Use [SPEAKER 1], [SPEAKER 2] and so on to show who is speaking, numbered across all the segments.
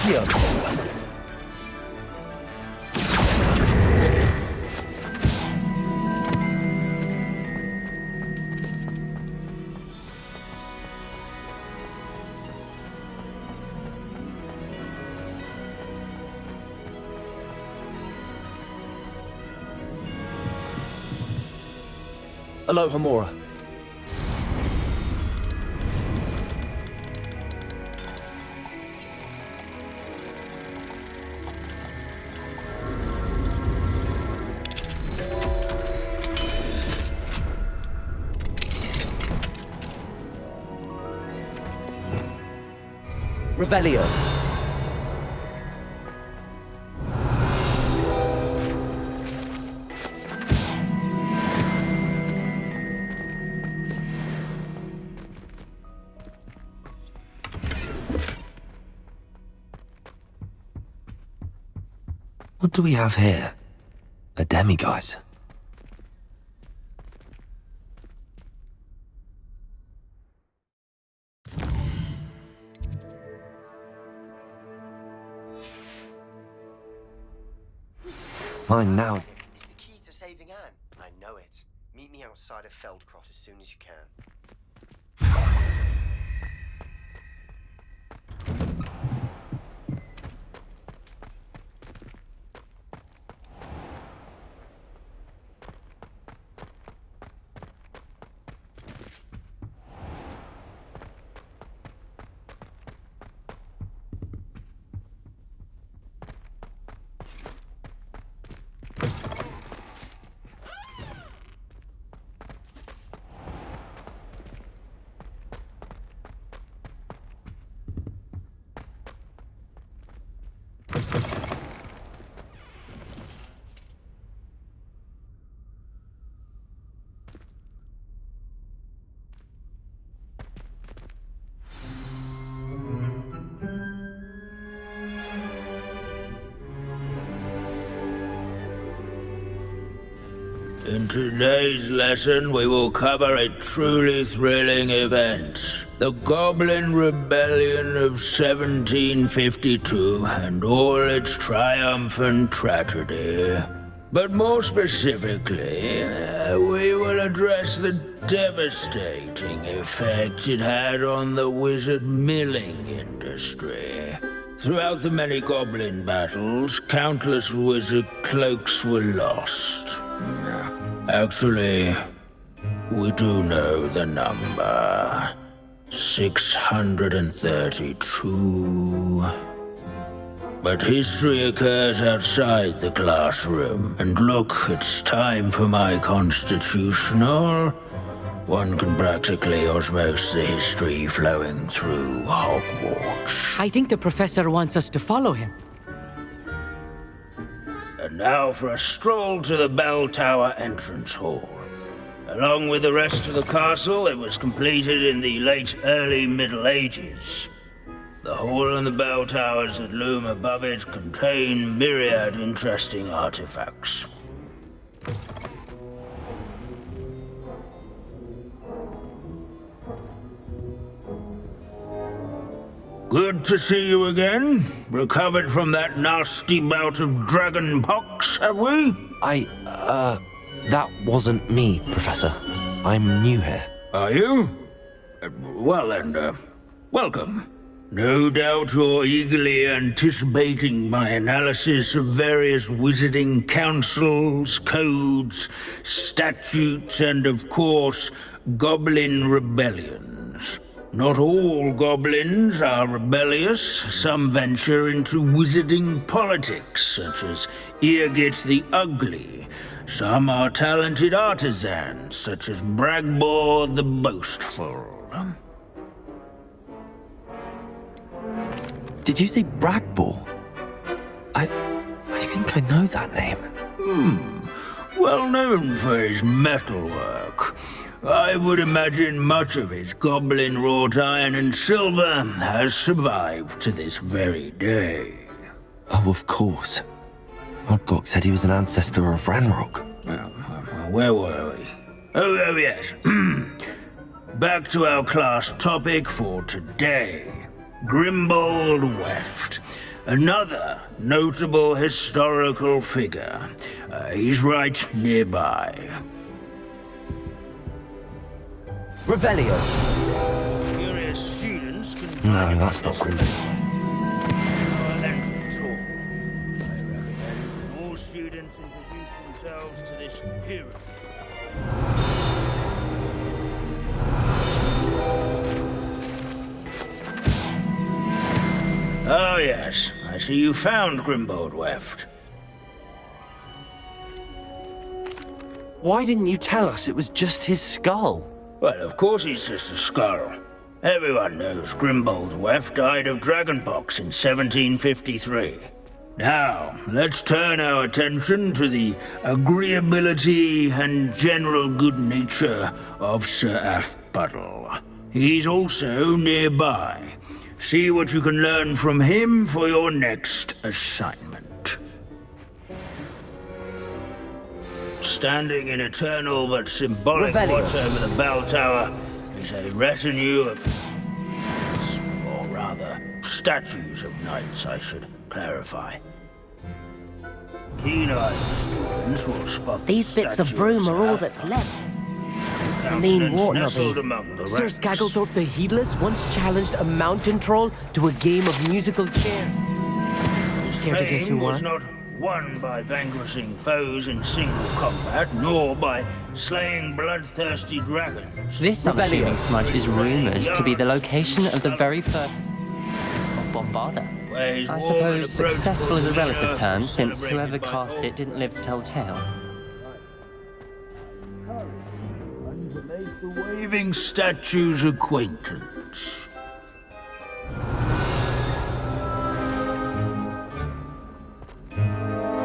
[SPEAKER 1] Here. Aloha Mora. Revelio.
[SPEAKER 2] What do we have here? A demiguise. Mine now.
[SPEAKER 3] It's the key to saving Anne. I know it. Meet me outside of Feldcroft as soon as you can.
[SPEAKER 4] In today's lesson, we will cover a truly thrilling event. The Goblin Rebellion of 1752 and all its triumphant tragedy. But more specifically, we will address the devastating effect it had on the wizard milling industry. Throughout the many goblin battles, countless wizard cloaks were lost. Actually, we do know the number. 632. But history occurs outside the classroom. And look, it's time for my constitutional. One can practically osmose the history flowing through Hogwarts.
[SPEAKER 5] I think the professor wants us to follow him.
[SPEAKER 4] And now for a stroll to the Bell Tower entrance hall. Along with the rest of the castle, it was completed in the early Middle Ages. The hall and the bell towers that loom above it contain myriad interesting artifacts. Good to see you again. Recovered from that nasty bout of dragon pox, have we?
[SPEAKER 2] That wasn't me, Professor. I'm new here.
[SPEAKER 4] Are you? Well then, welcome. No doubt you're eagerly anticipating my analysis of various wizarding councils, codes, statutes, and of course, goblin rebellions. Not all goblins are rebellious. Some venture into wizarding politics, such as Eargit the Ugly. Some are talented artisans, such as Bragbor the Boastful.
[SPEAKER 2] Did you say Bragbor? I think I know that name.
[SPEAKER 4] Well known for his metalwork. I would imagine much of his goblin wrought iron and silver has survived to this very day.
[SPEAKER 2] Oh, of course. Odgok said he was an ancestor of Ranrock.
[SPEAKER 4] Well, where were we? Oh yes. Back to our class topic for today. Grimbold Weft. another notable historical figure. He's right nearby.
[SPEAKER 1] Revelio.
[SPEAKER 4] Curious students can
[SPEAKER 2] No, that's not good.
[SPEAKER 4] I recommend all students introduce themselves to this hero. Oh yes, I see you found Grimbold Weft.
[SPEAKER 2] Why didn't you tell us it was just his skull?
[SPEAKER 4] Well, of course he's just a skull. Everyone knows Grimbold Weft died of dragonpox in 1753. Now, let's turn our attention to the agreeability and general good nature of Sir Aphpuddle. He's also nearby. See what you can learn from him for your next assignment. Standing in eternal but symbolic watch over the bell tower is a retinue of... or rather, statues of knights, I should clarify. Keen-eyed students will spot
[SPEAKER 6] These bits of broom are all that's left. Mean Wartnobby.
[SPEAKER 5] Sir Skagglethorpe the Heedless once challenged a mountain troll to a game of musical chairs. Care to guess who
[SPEAKER 4] was
[SPEAKER 5] won?
[SPEAKER 4] not won by vanquishing foes in single combat, nor by slaying bloodthirsty dragons.
[SPEAKER 1] This, I'm assuming, Smudge, is rumoured to be the location of the very first of Bombarda. I suppose successful is a relative term, since whoever cast it didn't live to tell tale.
[SPEAKER 4] The waving statue's acquaintance.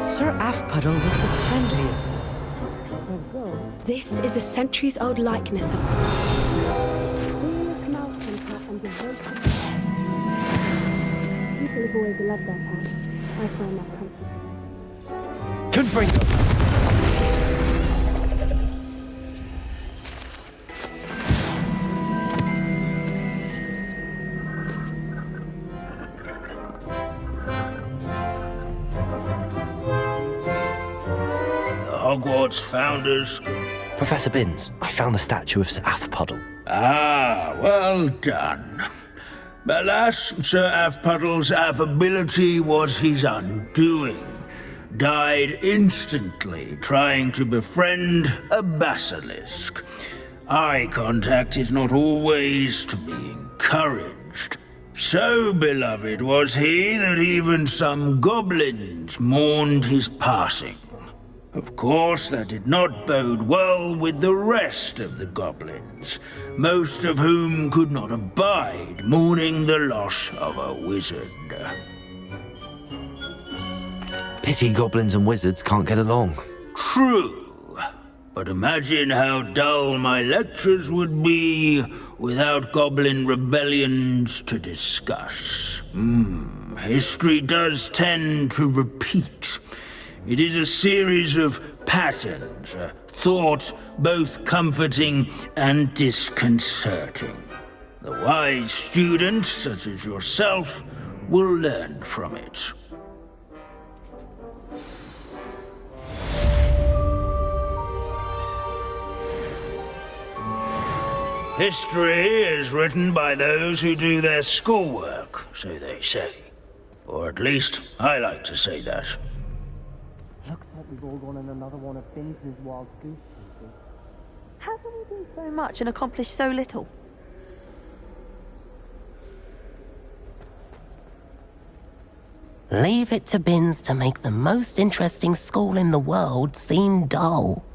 [SPEAKER 5] Sir Aphpuddle was so friendly.
[SPEAKER 7] This is a centuries-old likeness of People have always loved their past. I find that comforting.
[SPEAKER 5] Confringo.
[SPEAKER 4] Hogwarts founders.
[SPEAKER 2] Professor Binns, I found the statue of Sir Aphpuddle.
[SPEAKER 4] Ah, well done. Alas, Sir Aphpuddle's affability was his undoing. Died instantly trying to befriend a basilisk. Eye contact is not always to be encouraged. So beloved was he that even some goblins mourned his passing. Of course, that did not bode well with the rest of the goblins, most of whom could not abide mourning the loss of a wizard.
[SPEAKER 2] Pity goblins and wizards can't get along.
[SPEAKER 4] True, but imagine how dull my lectures would be without goblin rebellions to discuss. History does tend to repeat. It is a series of patterns, a thought both comforting and disconcerting. The wise student, such as yourself, will learn from it. History is written by those who do their schoolwork, so they say. Or at least, I like to say that.
[SPEAKER 5] Looks like we've all gone on another one of Binns' wild goose chases.
[SPEAKER 8] How can we do so much and accomplish so little?
[SPEAKER 6] Leave it to Binns to make the most interesting school in the world seem dull.